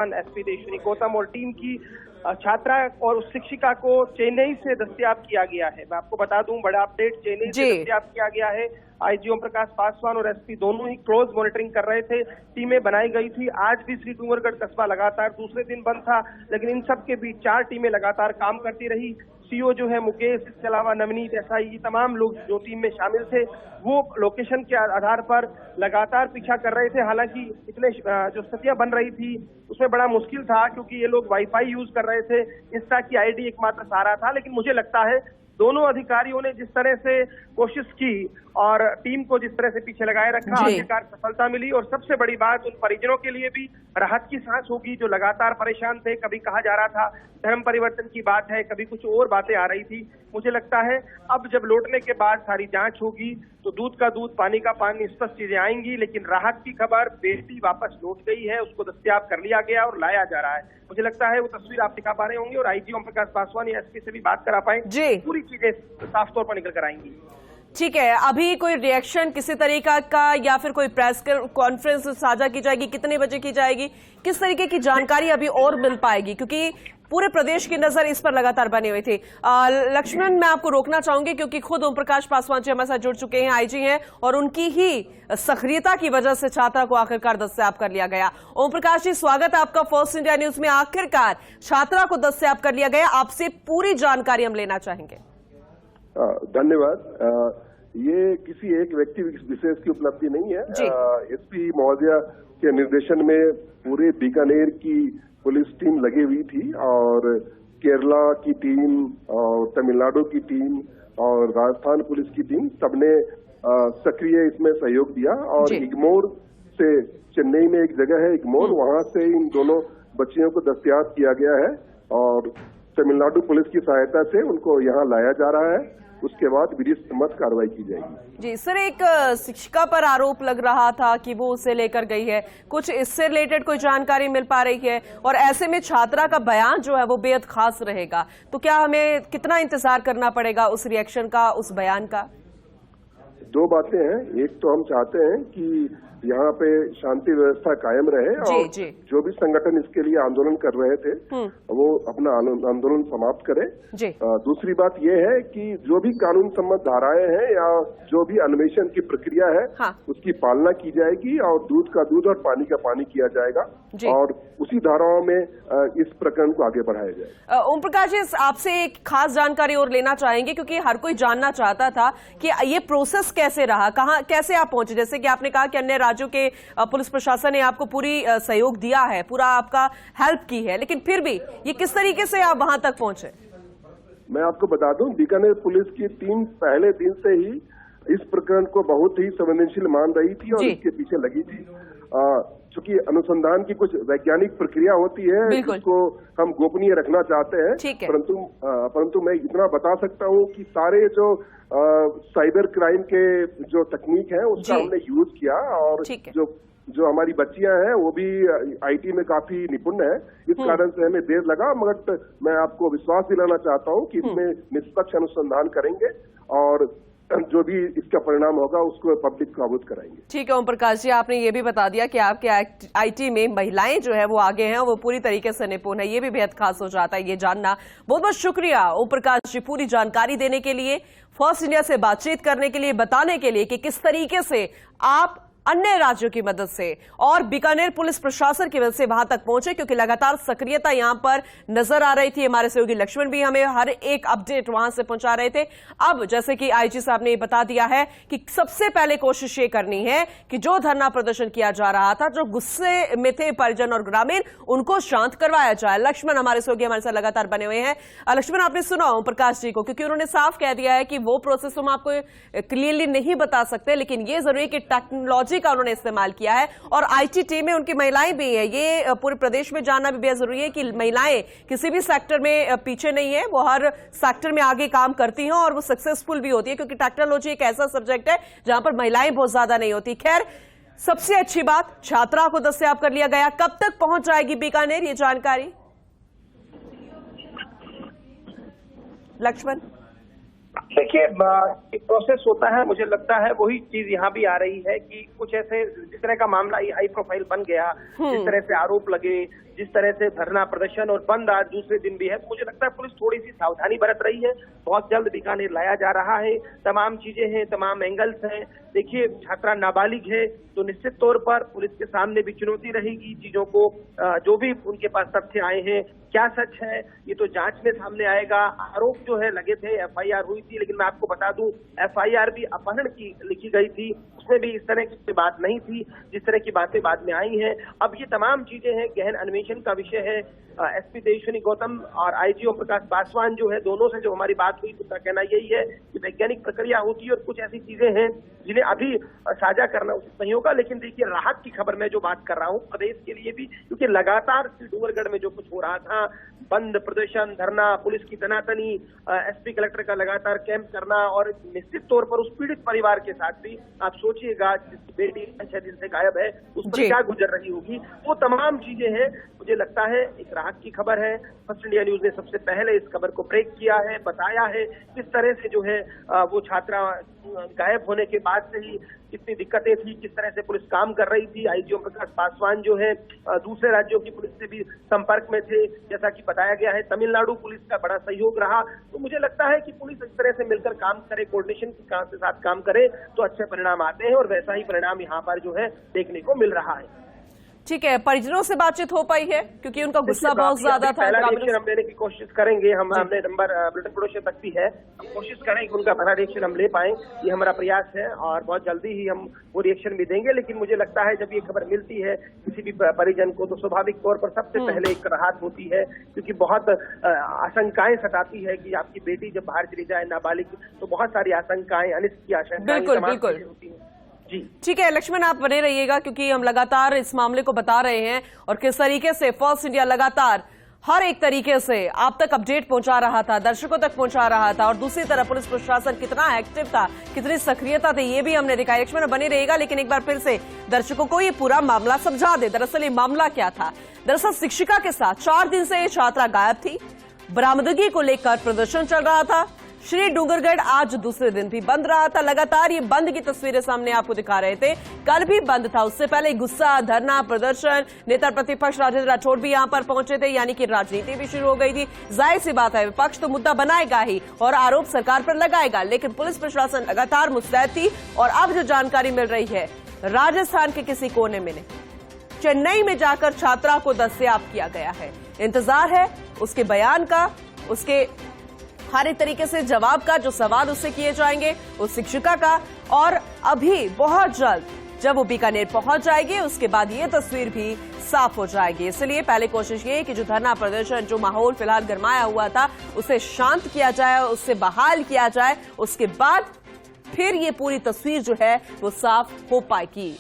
SP देशविनी Gautam और team की छात्रा और उस शिक्षिका को चेन्नई से दस्तयाब किया गया है। मैं आपको बता दूं, बड़ा अपडेट, चेन्नई से दस्तयाब किया गया है। आईजी ओम प्रकाश पासवान और एसपी दोनों ही क्लोज मॉनिटरिंग कर रहे थे। टीमें बनाई गई थी। आज भी श्री डूंगरगढ़ कस्बा लगातार दूसरे दिन बंद था, लेकिन इन सब के बीच 4 टीमें लगातार काम करती रही। सीओ जो है मुकेश, इसके अलावा नवनीत, एसआई, ये तमाम लोग जो टीम में शामिल थे वो लोकेशन के आधार पर लगातार पीछा कर रहे थे। हालांकि इतने जो स्थितियां बन रही थी उसमें बड़ा मुश्किल था, क्योंकि ये लोग वाईफाई यूज कर रहे थे, इंस्टा की आईडी एकमात्र सहारा था। लेकिन मुझे लगता है दोनों अधिकारियों ने जिस तरह से कोशिश की और टीम को जिस तरह से पीछे लगाए रखा, आखिरकार सफलता मिली। और सबसे बड़ी बात, उन परिजनों के लिए भी राहत की सांस होगी जो लगातार परेशान थे। कभी कहा जा रहा था धर्म परिवर्तन की बात है, कभी कुछ और बातें आ रही थी। मुझे लगता है अब जब लौटने के बाद सारी जांच होगी तो दूध का दूध, पानी का पानी, स्पष्ट चीजें आएंगी। लेकिन राहत की खबर, बेटी वापस लौट गई है, उसको दस्तयाब कर लिया गया और लाया जा रहा है। मुझे लगता है वो तस्वीर आप दिखा पा रहे होंगे और आईजी ओम प्रकाश पासवान या एसपी से भी बात करा पाए, पूरी चीजें साफ तौर पर निकल कर आएंगी। ठीक है, अभी कोई रिएक्शन किसी तरीका का या फिर कोई प्रेस कॉन्फ्रेंस साझा की जाएगी, कितने बजे की जाएगी, किस तरीके की जानकारी अभी और मिल पाएगी, क्योंकि पूरे प्रदेश की नजर इस पर लगातार बनी हुई थी। लक्ष्मण, मैं आपको रोकना चाहूंगी क्योंकि खुद ओम प्रकाश पासवान जी हमारे साथ जुड़ चुके हैं, आईजी हैं, और उनकी ही सक्रियता की वजह से छात्रा को आखिरकार दस्तयाब कर लिया गया। ओम प्रकाश जी, स्वागत है आपका फर्स्ट इंडिया न्यूज में। आखिरकार छात्रा को दस्तयाब कर लिया गया, आपसे पूरी जानकारी हम लेना चाहेंगे। धन्यवाद। ये किसी एक व्यक्ति विशेष की उपलब्धि नहीं है। एसपी महोदया के निर्देशन में पूरे बीकानेर की पुलिस टीम लगी हुई थी और केरला की टीम और तमिलनाडु की टीम और राजस्थान पुलिस की टीम, सबने सक्रिय इसमें सहयोग दिया। और इग्मोर से, चेन्नई में एक जगह है इग्मोर, वहां से इन दोनों बच्चियों को दस्तयाब किया गया है और तमिलनाडु पुलिस की सहायता से उनको यहाँ लाया जा रहा है। उसके बाद विधि सम्मत कार्रवाई की जाएगी। जी सर, एक शिक्षिका पर आरोप लग रहा था कि वो उसे लेकर गई है, कुछ इससे रिलेटेड कोई जानकारी मिल पा रही है? और ऐसे में छात्रा का बयान जो है वो बेहद खास रहेगा, तो क्या हमें कितना इंतजार करना पड़ेगा उस रिएक्शन का, उस बयान का? 2 बातें हैं। एक तो हम चाहते हैं कि यहाँ पे शांति व्यवस्था कायम रहे और जो भी संगठन इसके लिए आंदोलन कर रहे थे वो अपना आंदोलन समाप्त करें। दूसरी बात यह है कि जो भी कानून सम्मत धाराएं हैं या जो भी अन्वेषण की प्रक्रिया है उसकी पालना की जाएगी और दूध का दूध और पानी का पानी किया जाएगा और उसी धाराओं में इस प्रकरण को आगे बढ़ाया जाएगा। ओम प्रकाश जी, आपसे एक खास जानकारी और लेना चाहेंगे क्योंकि हर कोई जानना चाहता था कि ये प्रोसेस कैसे रहा, कहाँ कैसे आप पहुंचे। जैसे कि आपने कहा कि अन्य राज्यों के पुलिस प्रशासन ने आपको पूरी सहयोग दिया है, पूरा आपका हेल्प की है, लेकिन फिर भी ये किस तरीके से आप वहां तक पहुंचे? मैं आपको बता दूं, बीकानेर पुलिस की टीम पहले दिन से ही इस प्रकरण को बहुत ही संवेदनशील मान रही थी और इसके पीछे लगी थी। चूंकि अनुसंधान की कुछ वैज्ञानिक प्रक्रिया होती है जिसको हम गोपनीय रखना चाहते हैं, परंतु मैं इतना बता सकता हूं कि सारे जो साइबर क्राइम के जो तकनीक है उसका हमने यूज किया और जो हमारी बच्चियां हैं वो भी आईटी में काफी निपुण है। इस कारण से हमें देर लगा, मगर मैं आपको विश्वास दिलाना चाहता हूं कि इसमें निष्पक्ष अनुसंधान करेंगे और जो भी इसका परिणाम होगा उसको पब्लिक को अवगत कराएंगे। ठीक है ओम प्रकाश जी, आपने ये भी बता दिया कि आपके आईटी में महिलाएं जो है वो आगे हैं, वो पूरी तरीके से निपुण है, ये भी बेहद खास हो जाता है ये जानना। बहुत बहुत शुक्रिया ओम प्रकाश जी पूरी जानकारी देने के लिए, फर्स्ट इंडिया से बातचीत करने के लिए, बताने के लिए कि किस तरीके से आप अन्य राज्यों की मदद से और बीकानेर पुलिस प्रशासन की मदद से वहां तक पहुंचे, क्योंकि लगातार सक्रियता यहां पर नजर आ रही थी। हमारे सहयोगी लक्ष्मण भी हमें हर एक अपडेट वहां से पहुंचा रहे थे। अब जैसे कि आईजी साहब ने बता दिया है कि सबसे पहले कोशिश ये करनी है कि जो धरना प्रदर्शन किया जा रहा था, जो गुस्से में थे परिजन और ग्रामीण, उनको शांत करवाया जाए। लक्ष्मण हमारे सहयोगी हमारे साथ लगातार बने हुए हैं। लक्ष्मण, आपने सुना ओम प्रकाश जी को, क्योंकि उन्होंने साफ कह दिया है कि वो प्रोसेस हम आपको क्लियरली नहीं बता सकते, लेकिन ये जरूरी है कि टेक्नोलॉजी का उन्होंने इस्तेमाल किया है और आईटी टीम में उनकी महिलाएं भी हैं। ये पूरे प्रदेश में जानना भी बेहद जरूरी है कि महिलाएं किसी भी सेक्टर में पीछे नहीं है, वो हर सेक्टर में आगे काम करती हैं और वो सक्सेसफुल भी होती है, क्योंकि टेक्नोलॉजी एक ऐसा सब्जेक्ट है जहां पर महिलाएं बहुत ज्यादा नहीं होती। खैर, सबसे अच्छी बात, छात्रा को दस्तयाब कर लिया गया। कब तक पहुंच जाएगी बीकानेर ये जानकारी? लक्ष्मण, देखिए, एक प्रोसेस होता है, मुझे लगता है वही चीज यहाँ भी आ रही है कि कुछ ऐसे जिस तरह का मामला हाई प्रोफाइल बन गया, जिस तरह से आरोप लगे, जिस तरह से धरना प्रदर्शन और बंद आज दूसरे दिन भी है, तो मुझे लगता है पुलिस थोड़ी सी सावधानी बरत रही है। बहुत जल्द बीकानेर लाया जा रहा है, तमाम चीजें हैं, तमाम एंगल्स हैं। देखिए, छात्रा नाबालिग है तो निश्चित तौर पर पुलिस के सामने भी चुनौती रहेगी चीजों को, जो भी उनके पास तथ्य आए हैं क्या सच है ये तो जांच में सामने आएगा। आरोप जो है लगे थे, एफआईआर हुई थी, लेकिन मैं आपको बता दूं एफआईआर भी अपहरण की लिखी गई थी, उसमें भी इस तरह की बात नहीं थी जिस तरह की बातें बाद में आई हैं। अब ये तमाम चीजें हैं, गहन अन्वेषण का विषय है। एसपी तेजस्विनी गौतम और आईजी ओम प्रकाश पासवान जो है, दोनों से जो हमारी बात हुई तो उनका कहना यही है कि वैज्ञानिक प्रक्रिया होती है और कुछ ऐसी चीजें हैं जिन्हें अभी साझा करना उचित नहीं होगा। लेकिन देखिए, राहत की खबर मैं जो बात कर रहा हूँ प्रदेश के लिए भी, क्योंकि लगातार डूंगरगढ़ में जो कुछ हो रहा था, बंद, प्रदर्शन, धरना, पुलिस की तनातनी, एसपी कलेक्टर का लगातार कैंप करना, और निश्चित तौर पर उस पीड़ित परिवार के साथ भी आप सोचिएगा जिसकी बेटी 6 दिन से गायब है उस पर क्या गुजर रही होगी। वो तमाम चीजें हैं, मुझे लगता है एक राहत की खबर है। फर्स्ट इंडिया न्यूज ने सबसे पहले इस खबर को ब्रेक किया है, बताया है किस तरह से जो है वो छात्रा गायब होने के बाद से ही कितनी दिक्कतें थी, किस तरह से पुलिस काम कर रही थी। आईजी ओम प्रकाश पासवान जो है दूसरे राज्यों की पुलिस से भी संपर्क में थे, जैसा कि बताया गया है। तमिलनाडु पुलिस का बड़ा सहयोग रहा। तो मुझे लगता है कि पुलिस इस तरह से मिलकर काम करे, कोऑर्डिनेशन के साथ काम करे तो अच्छे परिणाम आते हैं, और वैसा ही परिणाम यहाँ पर जो है देखने को मिल रहा है। ठीक है, परिजनों से बातचीत हो पाई है क्योंकि उनका गुस्सा बहुत ज्यादा था। पहला रिएक्शन हम लेने की कोशिश करेंगे, हमने नंबर बुलेटिन प्रोडक्शन तक भी है, हम कोशिश करें कि उनका पहला रिएक्शन हम ले पाएं, ये हमारा प्रयास है, और बहुत जल्दी ही हम वो रिएक्शन भी देंगे। लेकिन मुझे लगता है जब ये खबर मिलती है किसी भी परिजन को तो स्वाभाविक तौर पर सबसे पहले एक राहत होती है, क्योंकि बहुत आशंकाएं सताती है कि आपकी बेटी जब बाहर चली जाए नाबालिग, तो बहुत सारी आशंकाएं, अनिश्चित की आशंकाएं होती है। ठीक है लक्ष्मण, आप बने रहिएगा क्योंकि हम लगातार इस मामले को बता रहे हैं और किस तरीके से फर्स्ट इंडिया लगातार हर एक तरीके से आप तक अपडेट पहुंचा रहा था, दर्शकों तक पहुंचा रहा था, और दूसरी तरफ पुलिस प्रशासन कितना एक्टिव था, कितनी सक्रियता थी, ये भी हमने देखा। लक्ष्मण बने रहेगा, लेकिन एक बार फिर से दर्शकों को ये पूरा मामला समझा दे। दरअसल ये मामला क्या था? दरअसल शिक्षिका के साथ 4 दिन से ये छात्रा गायब थी, बरामदगी को लेकर प्रदर्शन चल रहा था। श्री डूंगरगढ़ आज दूसरे दिन भी बंद रहा था। लगातार ये बंद की तस्वीरें सामने आपको दिखा रहे थे, कल भी बंद था, उससे पहले गुस्सा, धरना, प्रदर्शन, नेता प्रतिपक्ष राजेंद्र राठौड़ भी यहां पर पहुंचे थे, यानी कि राजनीति भी शुरू हो गई थी। जाहिर सी बात है विपक्ष तो मुद्दा बनाएगा ही और आरोप सरकार पर लगाएगा, लेकिन पुलिस प्रशासन लगातार मुस्तैद थी। और अब जो जानकारी मिल रही है, राजस्थान के किसी कोने में चेन्नई में जाकर छात्रा को दस्तयाब किया गया है। इंतजार है उसके बयान का, उसके हर एक तरीके से जवाब का, जो सवाल उससे किए जाएंगे उस शिक्षिका का। और अभी बहुत जल्द जब वो बीकानेर पहुंच जाएगी उसके बाद ये तस्वीर भी साफ हो जाएगी। इसलिए पहले कोशिश ये कि जो धरना प्रदर्शन, जो माहौल फिलहाल गरमाया हुआ था, उसे शांत किया जाए, उससे बहाल किया जाए, उसके बाद फिर ये पूरी तस्वीर जो है वो साफ हो पाएगी।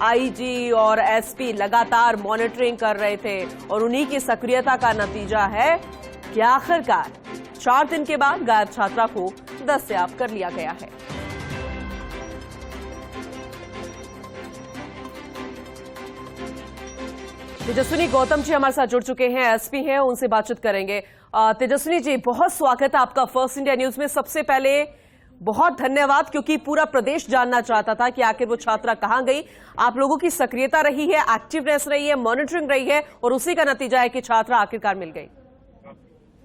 आईजी और एसपी लगातार मॉनिटरिंग कर रहे थे और उन्हीं की सक्रियता का नतीजा है कि आखिरकार 4 दिन के बाद गायब छात्रा को दस्तयाब कर लिया गया है। तेजस्विनी गौतम जी हमारे साथ जुड़ चुके हैं, एसपी हैं, उनसे बातचीत करेंगे। तेजस्विनी जी, बहुत स्वागत है आपका फर्स्ट इंडिया न्यूज में। सबसे पहले बहुत धन्यवाद, क्योंकि पूरा प्रदेश जानना चाहता था कि आखिर वो छात्रा कहां गई। आप लोगों की सक्रियता रही है, एक्टिवनेस रही है, मॉनिटरिंग रही है, और उसी का नतीजा है कि छात्रा आखिरकार मिल गई।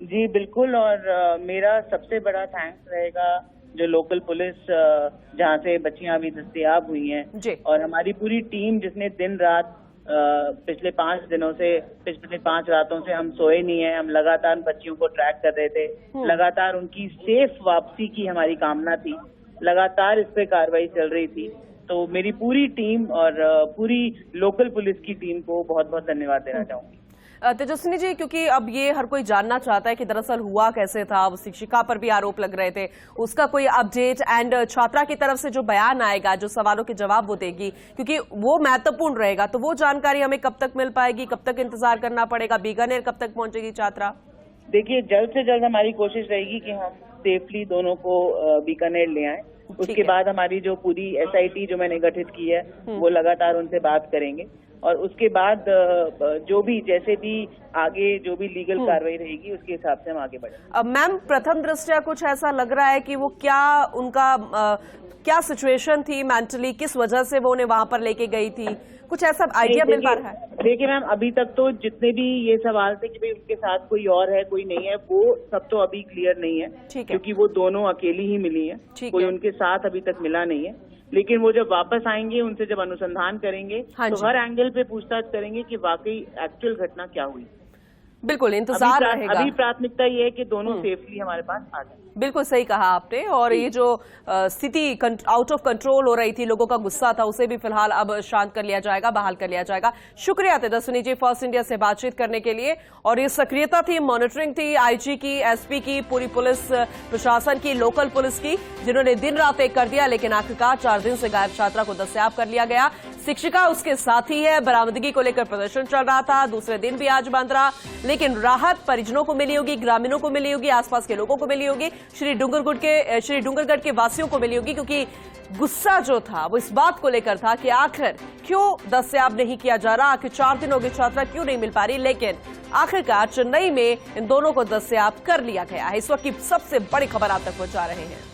जी बिल्कुल, और मेरा सबसे बड़ा थैंक्स रहेगा जो लोकल पुलिस जहाँ से बच्चियां अभी दस्तयाब हुई हैं, और हमारी पूरी टीम जिसने दिन रात पिछले 5 दिनों से, पिछले 5 रातों से हम सोए नहीं है। हम लगातार बच्चियों को ट्रैक कर रहे थे, लगातार उनकी सेफ वापसी की हमारी कामना थी, लगातार इस पे कार्रवाई चल रही थी। तो मेरी पूरी टीम और पूरी लोकल पुलिस की टीम को बहुत बहुत धन्यवाद देना चाहूंगी। तेजस्विनी जी, क्योंकि अब ये हर कोई जानना चाहता है कि दरअसल हुआ कैसे था, वो शिक्षिका पर भी आरोप लग रहे थे, उसका कोई अपडेट, एंड छात्रा की तरफ से जो बयान आएगा, जो सवालों के जवाब वो देगी, क्योंकि वो महत्वपूर्ण रहेगा, तो वो जानकारी हमें कब तक मिल पाएगी, कब तक इंतजार करना पड़ेगा, बीकानेर कब तक पहुंचेगी छात्रा? देखिए, जल्द से जल्द हमारी कोशिश रहेगी कि हम सेफली दोनों को बीकानेर ले आए। उसके बाद हमारी जो पूरी SIT जो मैंने गठित की है वो लगातार उनसे बात करेंगे। और उसके बाद जो भी जैसे भी आगे जो भी लीगल कार्रवाई रहेगी उसके हिसाब से हम आगे बढ़ेंगे। मैम, प्रथम दृष्टया कुछ ऐसा लग रहा है कि वो क्या उनका क्या सिचुएशन थी मेंटली, किस वजह से वो उन्हें वहां पर लेके गई थी, कुछ ऐसा आइडिया मिल पा रहा है? देखिए मैम, अभी तक तो जितने भी ये सवाल थे कि भाई उनके साथ कोई और है कोई नहीं है, वो सब तो अभी क्लियर नहीं है, क्योंकि वो दोनों अकेली ही मिली है, कोई उनके साथ अभी तक मिला नहीं है। लेकिन वो जब वापस आएंगे, उनसे जब अनुसंधान करेंगे तो हर एंगल पे पूछताछ करेंगे कि वाकई एक्चुअल घटना क्या हुई। बिल्कुल इंतजार रहेगा। अभी प्राथमिकता ये है कि दोनों सेफली हमारे पास आ जाए। बिल्कुल सही कहा आपने। और ये जो स्थिति आउट ऑफ कंट्रोल हो रही थी, लोगों का गुस्सा था, उसे भी फिलहाल अब शांत कर लिया जाएगा, बहाल कर लिया जाएगा। शुक्रिया तेजस्विनी जी फर्स्ट इंडिया से बातचीत करने के लिए। और ये सक्रियता थी, मॉनिटरिंग थी आईजी की, एसपी की, पूरी पुलिस प्रशासन की, लोकल पुलिस की, जिन्होंने दिन रात एक कर दिया। लेकिन आखिरकार 4 दिन से गायब छात्रा को दस्तयाब कर लिया गया। शिक्षिका उसके साथ ही है, बरामदगी को लेकर प्रदर्शन चल रहा था, दूसरे दिन भी आज बंद रहा। लेकिन राहत परिजनों को मिली होगी, ग्रामीणों को मिली होगी, आसपास के लोगों को मिली होगी, श्री डूंगरगढ़ के वासियों को मिली होगी, क्योंकि गुस्सा जो था वो इस बात को लेकर था कि आखिर क्यों दस्तयाब नहीं किया जा रहा, आखिर 4 दिन हो गए छात्रा क्यों नहीं मिल पा रही। लेकिन आखिरकार चेन्नई में इन दोनों को दस्तयाब कर लिया गया है। इस वक्त की सबसे बड़ी खबर आप तक पहुंचा रहे हैं।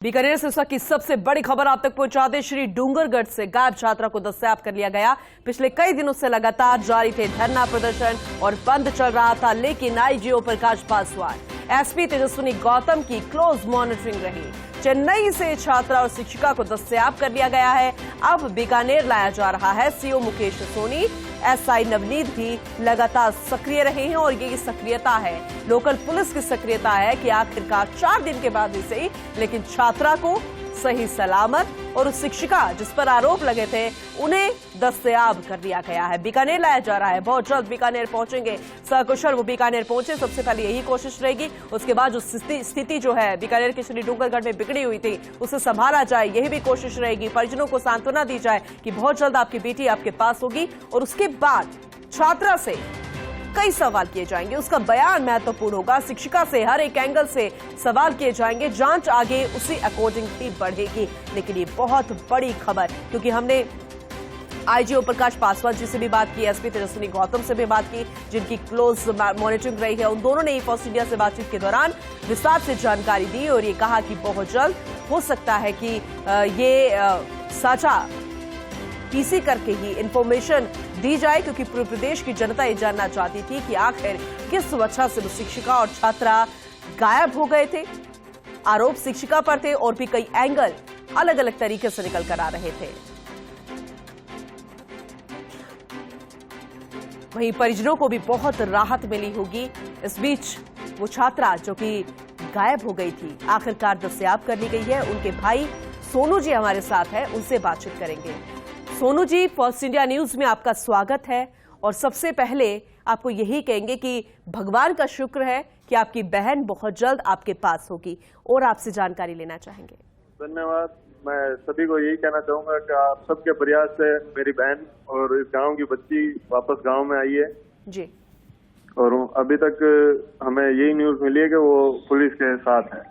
बीकानेर से इस वक्त की सबसे बड़ी खबर आप तक पहुंचा दे। श्री डूंगरगढ़ से गायब छात्रा को दस्तयाब कर लिया गया। पिछले कई दिनों से लगातार जारी थे धरना प्रदर्शन और बंद चल रहा था, लेकिन आईजीओ प्रकाश पासवान, एसपी तेजस्विनी गौतम की क्लोज मॉनिटरिंग रही। चेन्नई से छात्रा और शिक्षिका को दस्तयाब कर लिया गया है। अब बीकानेर लाया जा रहा है। सीओ मुकेश सोनी, एसआई नवनीत भी लगातार सक्रिय रहे हैं और ये सक्रियता है, लोकल पुलिस की सक्रियता है कि आखिरकार 4 दिन के बाद ही सही, लेकिन छात्रा को सही सलामत और उस शिक्षिका जिस पर आरोप लगे थे उन्हें दस्तयाब कर लिया गया है। बीकानेर लाया जा रहा है, बहुत जल्द बीकानेर पहुंचेंगे सकुशल वो बीकानेर पहुंचे, सबसे पहले यही कोशिश रहेगी। उसके बाद जो स्थिति जो है बीकानेर के श्री डूंगरगढ़ में बिगड़ी हुई थी उसे संभाला जाए, यही भी कोशिश रहेगी। परिजनों को सांत्वना दी जाए कि बहुत जल्द आपकी बेटी आपके पास होगी। और उसके बाद छात्रा से कई सवाल किए जाएंगे, उसका बयान महत्वपूर्ण होगा। शिक्षिका से हर एक एंगल से सवाल किए जाएंगे, जांच आगे उसी अकॉर्डिंग ही बढ़ेगी। लेकिन ये बहुत बड़ी खबर, क्योंकि हमने आईजीओ प्रकाश पासवान जी से भी बात की, एसपी तेजस्विनी गौतम से भी बात की, जिनकी क्लोज मॉनिटरिंग रही है। उन दोनों ने फर्स्ट इंडिया से बातचीत के दौरान विस्तार से जानकारी दी और ये कहा कि बहुत जल्द हो सकता है कि ये साझा पीसी करके ही इंफॉर्मेशन दी जाए, क्योंकि पूरे प्रदेश की जनता ये जानना चाहती थी कि आखिर किस वजह से शिक्षिका और छात्रा गायब हो गए थे। आरोप शिक्षिका पर थे और भी कई एंगल अलग अलग तरीके से निकल कर आ रहे थे। वहीं परिजनों को भी बहुत राहत मिली होगी। इस बीच वो छात्रा जो कि गायब हो गई थी आखिरकार दस्तयाब कर ली गई है। उनके भाई सोनू जी हमारे साथ है, उनसे बातचीत करेंगे। Sonu ji, first India news में आपका स्वागत है। और सबसे पहले आपको यही कहेंगे कि भगवान का शुक्र है कि आपकी बहन बहुत जल्द आपके पास होगी, और आपसे जानकारी लेना चाहेंगे। धन्यवाद। मैं सभी को यही कहना चाहूंगा कि आप सबके प्रयास से मेरी बहन और इस गांव की बच्ची वापस गांव में आई है जी। और अभी तक हमें यही न्यूज मिली है कि वो पुलिस के साथ है।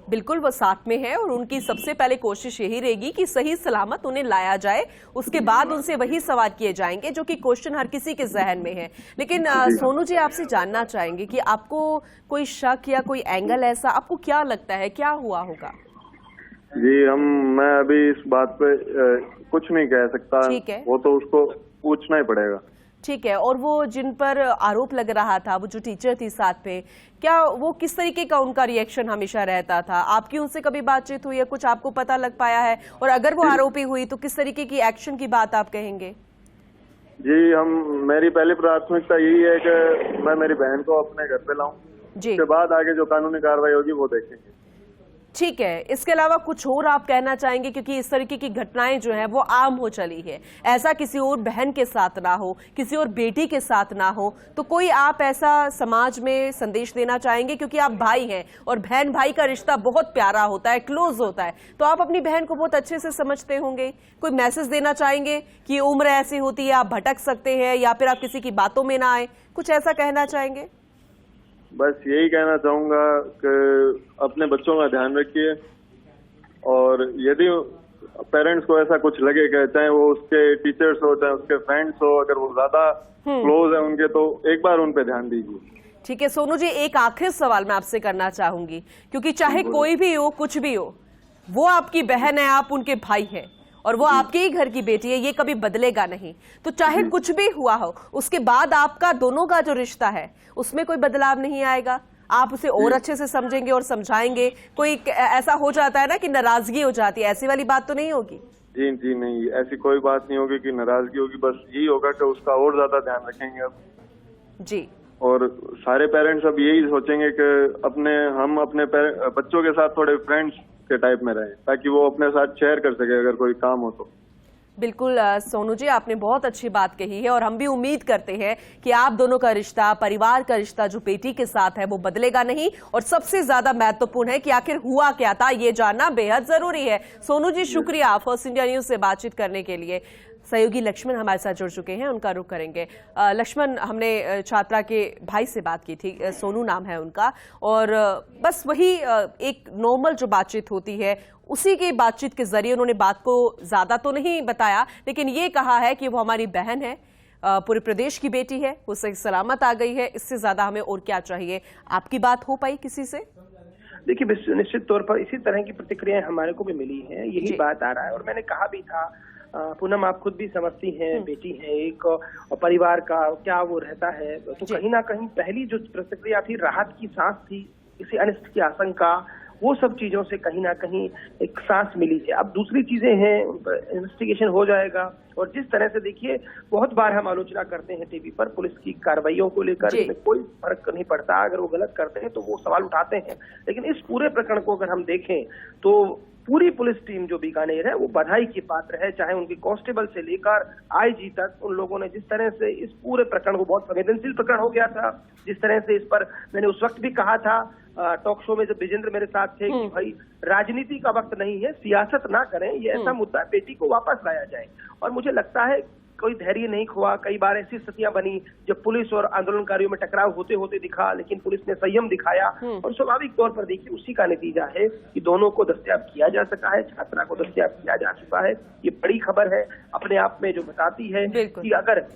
बिल्कुल वो साथ में है और उनकी सबसे पहले कोशिश यही रहेगी कि सही सलामत उन्हें लाया जाए। उसके बाद उनसे वही सवाल किए जाएंगे जो कि क्वेश्चन हर किसी के जहन में है। लेकिन सोनू जी, आपसे जानना चाहेंगे कि आपको कोई शक या कोई एंगल ऐसा आपको क्या लगता है क्या हुआ होगा? जी, मैं अभी इस बात पे कुछ नहीं कह सकता। ठीक है, वो तो उसको पूछना ही पड़ेगा। ठीक है। और वो जिन पर आरोप लग रहा था, वो जो टीचर थी साथ में, क्या वो किस तरीके का उनका रिएक्शन हमेशा रहता था? आपकी उनसे कभी बातचीत हुई है, कुछ आपको पता लग पाया है? और अगर वो आरोपी हुई तो किस तरीके की एक्शन की बात आप कहेंगे? जी, मेरी पहली प्राथमिकता यही है कि मैं मेरी बहन को अपने घर पे लाऊं। उसके बाद आगे जो कानूनी कार्रवाई होगी वो देखेंगे। ठीक है। इसके अलावा कुछ और आप कहना चाहेंगे, क्योंकि इस तरीके की घटनाएं जो हैं वो आम हो चली है, ऐसा किसी और बहन के साथ ना हो, किसी और बेटी के साथ ना हो, तो कोई आप ऐसा समाज में संदेश देना चाहेंगे? क्योंकि आप भाई हैं और बहन भाई का रिश्ता बहुत प्यारा होता है, क्लोज होता है, तो आप अपनी बहन को बहुत अच्छे से समझते होंगे। कोई मैसेज देना चाहेंगे कि उम्र ऐसी होती है, आप भटक सकते हैं, या फिर आप किसी की बातों में ना आए, कुछ ऐसा कहना चाहेंगे? बस यही कहना चाहूंगा कि अपने बच्चों का ध्यान रखिए, और यदि पेरेंट्स को ऐसा कुछ लगे कि चाहे वो उसके टीचर्स हो चाहे उसके फ्रेंड्स हो, अगर वो ज्यादा क्लोज है उनके, तो एक बार उन पे ध्यान दीजिए। ठीक है सोनू जी, एक आखिरी सवाल मैं आपसे करना चाहूंगी, क्योंकि चाहे कोई भी हो, कुछ भी हो, वो आपकी बहन है, आप उनके भाई हैं और वो आपके ही घर की बेटी है, ये कभी बदलेगा नहीं। तो चाहे कुछ भी हुआ हो, उसके बाद आपका दोनों का जो रिश्ता है उसमें कोई बदलाव नहीं आएगा। आप उसे और अच्छे से समझेंगे और समझाएंगे। कोई ऐसा हो जाता है ना कि नाराजगी हो जाती है, ऐसी वाली बात तो नहीं होगी? जी जी नहीं, ऐसी कोई बात नहीं होगी कि नाराजगी होगी। बस यही होगा कि उसका और ज्यादा ध्यान रखेंगे अब जी। और सारे पेरेंट्स अब यही सोचेंगे कि हम अपने बच्चों के साथ थोड़े फ्रेंड्स के टाइप में रहें, ताकि वो अपने साथ शेयर कर सके अगर कोई काम हो तो। बिल्कुल सोनू जी, आपने बहुत अच्छी बात कही है और हम भी उम्मीद करते हैं कि आप दोनों का रिश्ता, परिवार का रिश्ता जो बेटी के साथ है वो बदलेगा नहीं। और सबसे ज्यादा महत्वपूर्ण है कि आखिर हुआ क्या था, ये जानना बेहद जरूरी है। सोनू जी शुक्रिया फर्स्ट इंडिया न्यूज से बातचीत करने के लिए। सहयोगी लक्ष्मण हमारे साथ जुड़ चुके हैं, उनका रुख करेंगे। लक्ष्मण, हमने छात्रा के भाई से बात की थी, सोनू नाम है उनका, और बस वही एक नॉर्मल जो बातचीत होती है उसी की बातचीत के जरिए उन्होंने बात को ज्यादा तो नहीं बताया, लेकिन ये कहा है कि वो हमारी बहन है, पूरे प्रदेश की बेटी है, वो सही सलामत आ गई है, इससे ज्यादा हमें और क्या चाहिए। आपकी बात हो पाई किसी से? देखिए, निश्चित तौर पर इसी तरह की प्रतिक्रियाएं हमारे को भी मिली है, यही बात आ रहा है। और मैंने कहा भी था, पूनम आप खुद भी समझती हैं, बेटी है एक, परिवार का क्या वो रहता है, तो कहीं ना कहीं पहली जो प्रतिक्रिया थी राहत की सांस थी, किसी अनिष्ट की आशंका, वो सब चीजों से कहीं ना कहीं एक सांस मिली है। अब दूसरी चीजें हैं, इन्वेस्टिगेशन हो जाएगा। और जिस तरह से देखिए, बहुत बार हम आलोचना करते हैं टीवी पर पुलिस की कार्रवाइयों को लेकर, कोई फर्क नहीं पड़ता, अगर वो गलत करते हैं तो वो सवाल उठाते हैं। लेकिन इस पूरे प्रकरण को अगर हम देखें तो पूरी पुलिस टीम जो बीकानेर है वो बधाई की पात्र है, चाहे उनके कांस्टेबल से लेकर आईजी तक। उन लोगों ने जिस तरह से इस पूरे प्रकरण को, बहुत संवेदनशील प्रकरण हो गया था, जिस तरह से इस पर मैंने उस वक्त भी कहा था टॉक शो में जब विजेंद्र मेरे साथ थे कि भाई राजनीति का वक्त नहीं है, सियासत ना करें, ये ऐसा मुद्दा बेटी को वापस लाया जाए। और मुझे लगता है कोई धैर्य नहीं खोआ। कई बार ऐसी स्थितियां बनी जब पुलिस और आंदोलनकारियों में टकराव होते होते दिखा, लेकिन पुलिस ने संयम दिखाया और स्वाभाविक तौर पर देखिए उसी का नतीजा है कि दोनों को दस्तयाब किया जा सका है, छात्रा को दस्तयाब किया जा चुका है। ये बड़ी खबर है अपने आप में, जो बताती है कि अगर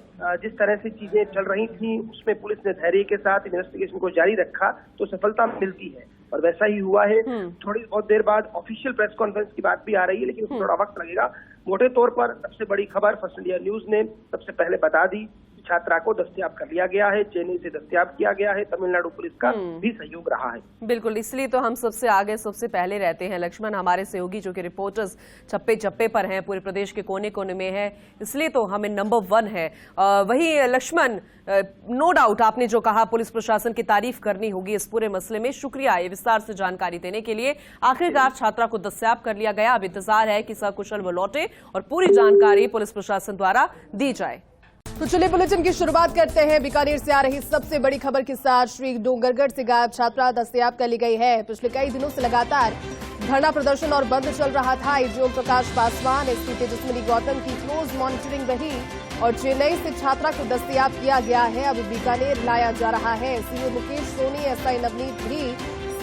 जिस तरह से चीजें चल रही थी उसमें पुलिस ने धैर्य के साथ इन्वेस्टिगेशन को जारी रखा तो सफलता मिलती है, और वैसा ही हुआ है। थोड़ी बहुत देर बाद ऑफिशियल प्रेस कॉन्फ्रेंस की बात भी आ रही है, लेकिन उसमें थोड़ा वक्त लगेगा। मोटे तौर पर सबसे बड़ी खबर फर्स्ट इंडिया न्यूज ने सबसे पहले बता दी, छात्रा को दस्तयाब कर लिया गया है, चेन्नई से दस्तयाब किया गया है, तमिलनाडु पुलिस का भी सहयोग रहा है। बिल्कुल, इसलिए तो हम सबसे आगे, सबसे पहले रहते हैं। लक्ष्मण, हमारे सहयोगी जो कि रिपोर्टर्स चप्पे चप्पे पर हैं, पूरे प्रदेश के कोने कोने में है, इसलिए तो हमें नंबर 1 है। वही लक्ष्मण, नो डाउट आपने जो कहा, पुलिस प्रशासन की तारीफ करनी होगी इस पूरे मसले में। शुक्रिया ये विस्तार से जानकारी देने के लिए। आखिरकार छात्रा को दस्तयाब कर लिया गया, अब इंतजार है कि सकुशल वो लौटे और पूरी जानकारी पुलिस प्रशासन द्वारा दी जाए। तो चलिए बुलेटिन की शुरुआत करते हैं बीकानेर से आ रही सबसे बड़ी खबर के साथ। श्री डोंगरगढ़ से गायब छात्रा दस्तयाब कर ली गई है। पिछले कई दिनों से लगातार धरना प्रदर्शन और बंद चल रहा था। आईजी ओम प्रकाश पासवान, एसपी तेजस्विनी गौतम की क्लोज मॉनिटरिंग रही और चेन्नई से छात्रा को दस्तयाब किया गया है। अब बीकानेर लाया जा रहा है। सीओ मुकेश सोनी, एसआई नवनीत भी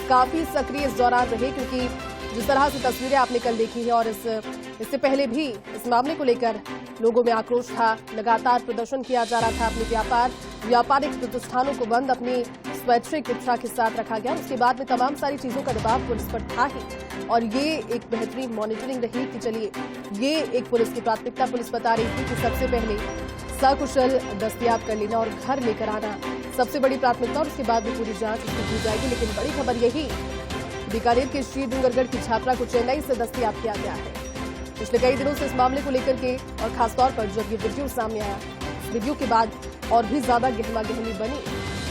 काफी सक्रिय इस दौरान रहे, क्योंकि जिस तरह से तस्वीरें आपने कल देखी है और इससे पहले भी इस मामले को लेकर लोगों में आक्रोश था। लगातार प्रदर्शन किया जा रहा था। अपने व्यापारिक प्रतिष्ठानों को बंद अपनी स्वैच्छिक इच्छा के साथ रखा गया। उसके बाद में तमाम सारी चीजों का दबाव पुलिस पर था ही, और ये एक बेहतरीन मॉनिटरिंग रही कि चलिए ये एक पुलिस की प्राथमिकता पुलिस बता रही थी कि सबसे पहले सकुशल दस्तयाब कर लेना और घर लेकर आना सबसे बड़ी प्राथमिकता, और उसके बाद भी पूरी जांच उसकी की जाएगी। लेकिन बड़ी खबर यही, बीकानेर के श्री डूंगरगढ़ की छात्रा को चेन्नई से दस्तयाब किया गया है। पिछले कई दिनों से इस मामले को लेकर के और खासतौर पर जब ये वीडियो सामने आया, इस वीडियो के बाद और भी ज्यादा गहमा गहमी बनी।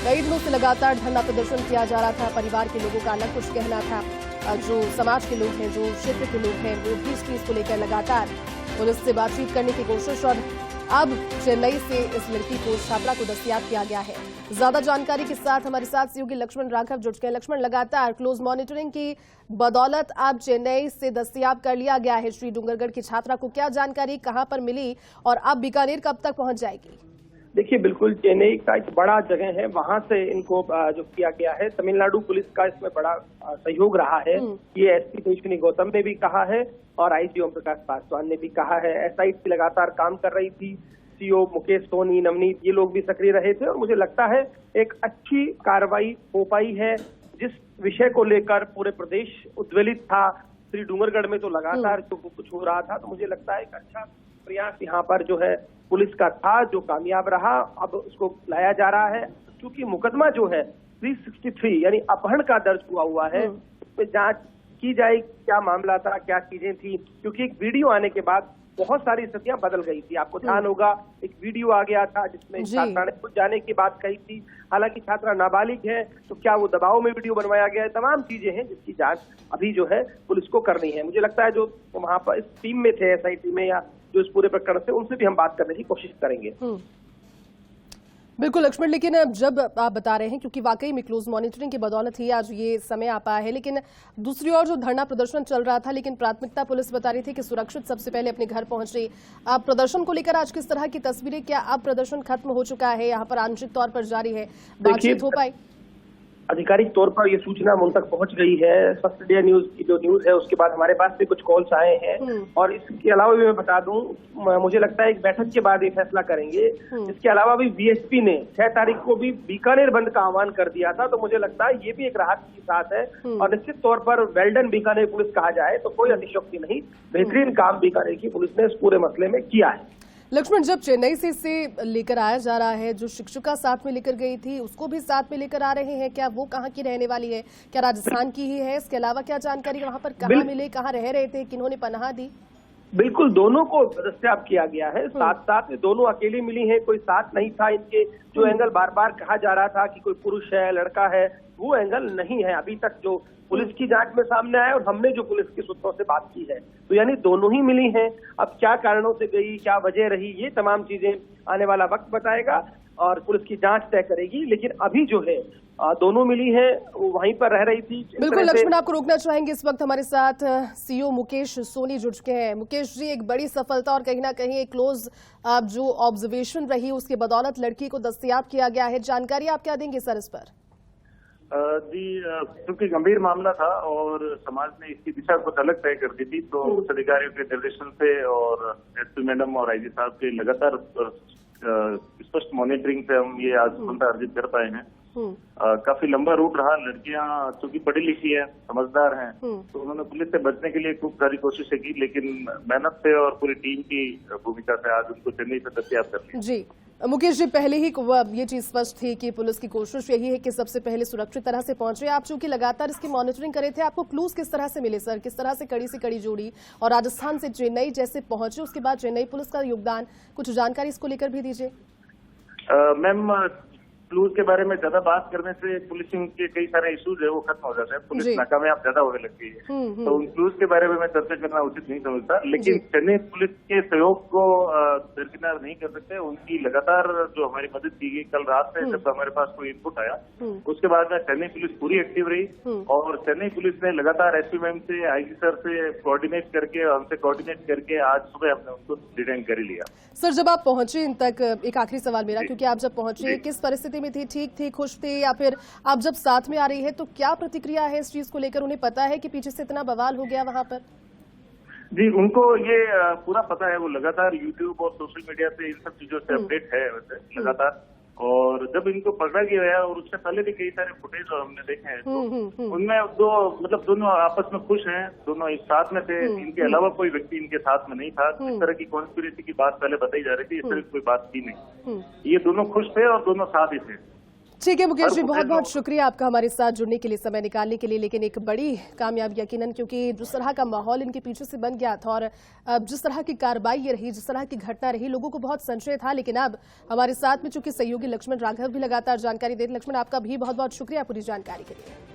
कई दिनों से लगातार धरना प्रदर्शन किया जा रहा था। परिवार के लोगों का अलग कुछ कहना था, जो समाज के लोग हैं, जो क्षेत्र के लोग हैं, वो भी इस चीज को लेकर लगातार पुलिस से बातचीत करने की कोशिश, और अब चेन्नई से इस लड़की को, छात्रा को दस्तयाब किया गया है। ज्यादा जानकारी के साथ हमारे साथ सहयोगी लक्ष्मण राघव जुड़ गए। लक्ष्मण, लगातार क्लोज मॉनिटरिंग की बदौलत अब चेन्नई से दस्तयाब कर लिया गया है श्री डूंगरगढ़ की छात्रा को। क्या जानकारी कहां पर मिली और अब बीकानेर कब तक पहुंच जाएगी? देखिए, बिल्कुल चेन्नई का एक बड़ा जगह है, वहां से इनको जो किया गया है। तमिलनाडु पुलिस का इसमें बड़ा सहयोग रहा है। ये एसपी तेजस्विनी गौतम ने भी कहा है और आईजी ओम प्रकाश पासवान ने भी कहा है। एसआईटी लगातार काम कर रही थी, सीओ मुकेश सोनी, नवनीत, ये लोग भी सक्रिय रहे थे और मुझे लगता है एक अच्छी कार्रवाई हो पाई है। जिस विषय को लेकर पूरे प्रदेश उद्वेलित था, श्री डूंगरगढ़ में तो लगातार जो कुछ हो रहा था, तो मुझे लगता है एक अच्छा प्रयास यहाँ पर जो है पुलिस का था, जो कामयाब रहा। अब उसको लाया जा रहा है, क्योंकि मुकदमा जो है 363 यानी अपहरण का दर्ज हुआ है। उसमें जांच की जाए, क्या मामला था, क्या चीजें थी, क्योंकि एक वीडियो आने के बाद बहुत सारी स्थितियां बदल गई थी। आपको ध्यान होगा, एक वीडियो आ गया था जिसमें छात्रा ने खुद जाने की बात कही थी। हालांकि छात्रा नाबालिग है, तो क्या वो दबाव में वीडियो बनवाया गया है, तमाम चीजें हैं जिसकी जांच अभी जो है पुलिस को करनी है। मुझे लगता है जो वहां पर इस टीम में थे, एसआईटी में, या जो इस पूरे प्रकरण से, उनसे भी हम बात करने की कोशिश करेंगे। बिल्कुल लक्ष्मण, लेकिन अब जब आप बता रहे हैं, क्योंकि वाकई में क्लोज मॉनिटरिंग की बदौलत ही आज ये समय आ पाया है, लेकिन दूसरी ओर जो धरना प्रदर्शन चल रहा था, लेकिन प्राथमिकता पुलिस बता रही थी कि सुरक्षित सबसे पहले अपने घर पहुंच रही। आप प्रदर्शन को लेकर आज किस तरह की तस्वीरें, क्या अब प्रदर्शन खत्म हो चुका है, यहाँ पर आंशिक तौर पर जारी है, बातचीत हो पाई? आधिकारिक तौर पर ये सूचना उन तक पहुंच गई है। फर्स्ट इंडिया न्यूज की जो न्यूज है, उसके बाद हमारे पास भी कुछ कॉल्स आए हैं। और इसके अलावा भी मैं बता दूं, मुझे लगता है एक बैठक के बाद ये फैसला करेंगे। इसके अलावा भी बीएसपी ने 6 तारीख को भी बीकानेर बंद का आह्वान कर दिया था, तो मुझे लगता है ये भी एक राहत की सांस है। और निश्चित तौर पर वेल्डन बीकानेर पुलिस कहा जाए तो कोई अतिशयोक्ति नहीं, बेहतरीन काम बीकानेर की पुलिस ने इस पूरे मसले में किया है। लक्ष्मण, जब चेन्नई से इसे लेकर आया जा रहा है, जो शिक्षिका साथ में लेकर गई थी उसको भी साथ में लेकर आ रहे हैं, क्या वो कहाँ की रहने वाली है, क्या राजस्थान की ही है? इसके अलावा क्या जानकारी, वहाँ पर कहाँ मिले, कहाँ रह रहे थे, किन्होंने पनाह दी? बिल्कुल, दोनों को दस्तयाब किया गया है। साथ साथ दोनों अकेली मिली हैं, कोई साथ नहीं था इनके। जो एंगल बार बार कहा जा रहा था कि कोई पुरुष है, लड़का है, वो एंगल नहीं है अभी तक जो पुलिस की जांच में सामने आया और हमने जो पुलिस के सूत्रों से बात की है। तो यानी दोनों ही मिली हैं। अब क्या कारणों से गई, क्या वजह रही, ये तमाम चीजें आने वाला वक्त बताएगा और पुलिस की जांच तय करेगी। लेकिन अभी जो है दोनों मिली हैं, वो वहीं पर रह रही थी। बिल्कुल लक्ष्मण, आपको रोकना चाहेंगे, इस वक्त हमारे साथ सीओ मुकेश सोनी जुड़ चुके हैं। मुकेश जी, एक बड़ी सफलता और कहीं ना कहीं एक क्लोज जो ऑब्जर्वेशन रही उसके बदौलत लड़की को दस्तयाब किया गया है, जानकारी आप क्या देंगे सर इस पर? जी, क्योंकि गंभीर मामला था और समाज ने इसकी दिशा कुछ अलग तय कर दी थी, तो उच्च अधिकारियों के निर्देशन से और एसपी मैडम और आईजी साहब के लगातार स्पष्ट मॉनिटरिंग से हम ये आज सफलता अर्जित कर पाए हैं। काफी लंबा रूट रहा। लड़कियां चूंकि पढ़ी लिखी है, समझदार हैं, तो उन्होंने पुलिस से बचने के लिए खूब सारी कोशिशें की, लेकिन मेहनत से और पूरी टीम की भूमिका से आज उनको चेन्नई से दस्तयाब कर लिया। जी मुकेश जी, पहले ही ये चीज स्पष्ट थी कि पुलिस की कोशिश यही है कि सबसे पहले सुरक्षित तरह से पहुंचे। आप चूंकि लगातार इसकी मॉनिटरिंग करे थे, आपको क्लूज किस तरह से मिले सर, किस तरह से कड़ी से कड़ी जोड़ी, और राजस्थान से चेन्नई जैसे पहुंचे उसके बाद चेन्नई पुलिस का योगदान, कुछ जानकारी इसको लेकर भी दीजिए। मैम, क्लूज के बारे में ज्यादा बात करने से पुलिसिंग के कई सारे इश्यूज है वो खत्म हो जाते हैं, पुलिस नाकामयाब ज्यादा होने लगती है। तो उन क्लूज के बारे में मैं चर्चा करना उचित नहीं समझता, लेकिन चेन्नई पुलिस के सहयोग को दरकिनार नहीं कर सकते। उनकी लगातार जो हमारी मदद की गई, कल रात से जब हमारे पास कोई इनपुट आया उसके बाद में चेन्नई पुलिस पूरी एक्टिव रही और चेन्नई पुलिस ने लगातार एसपी मैम से, आईजी सर से कोऑर्डिनेट करके, हमसे कोऑर्डिनेट करके आज सुबह हमने उनको डिटेन कर लिया। सर, जब आप पहुंचे इन तक, एक आखिरी सवाल मेरा, क्योंकि आप जब पहुंचे किस परिस्थिति में थी, ठीक थी, खुश थे, या फिर आप जब साथ में आ रही है तो क्या प्रतिक्रिया है इस चीज को लेकर? उन्हें पता है कि पीछे से इतना बवाल हो गया वहां पर? जी, उनको ये पूरा पता है। वो लगातार यूट्यूब और सोशल मीडिया से इन सब चीजों से अपडेट है वैसे लगातार। और जब इनको पकड़ा गया है और उससे पहले भी कई सारे फुटेज हमने देखे हैं, तो उनमें दोनों आपस में खुश हैं, दोनों एक साथ में थे। इनके अलावा कोई व्यक्ति इनके साथ में नहीं था। इस तरह की कॉन्स्पिरेसी की बात पहले बताई जा रही थी, इस तरह की कोई बात थी नहीं। ये दोनों खुश थे और दोनों साथ ही थे। ठीक है मुकेश जी, बहुत बहुत शुक्रिया आपका हमारे साथ जुड़ने के लिए, समय निकालने के लिए। लेकिन एक बड़ी कामयाबी यकीनन, क्योंकि जिस तरह का माहौल इनके पीछे से बन गया था और जिस तरह की कार्रवाई ये रही, जिस तरह की घटना रही, लोगों को बहुत संशय था। लेकिन अब हमारे साथ में चूंकि सहयोगी लक्ष्मण राघव भी लगातार जानकारी दे रहे। लक्ष्मण, आपका भी बहुत बहुत शुक्रिया पूरी जानकारी के लिए।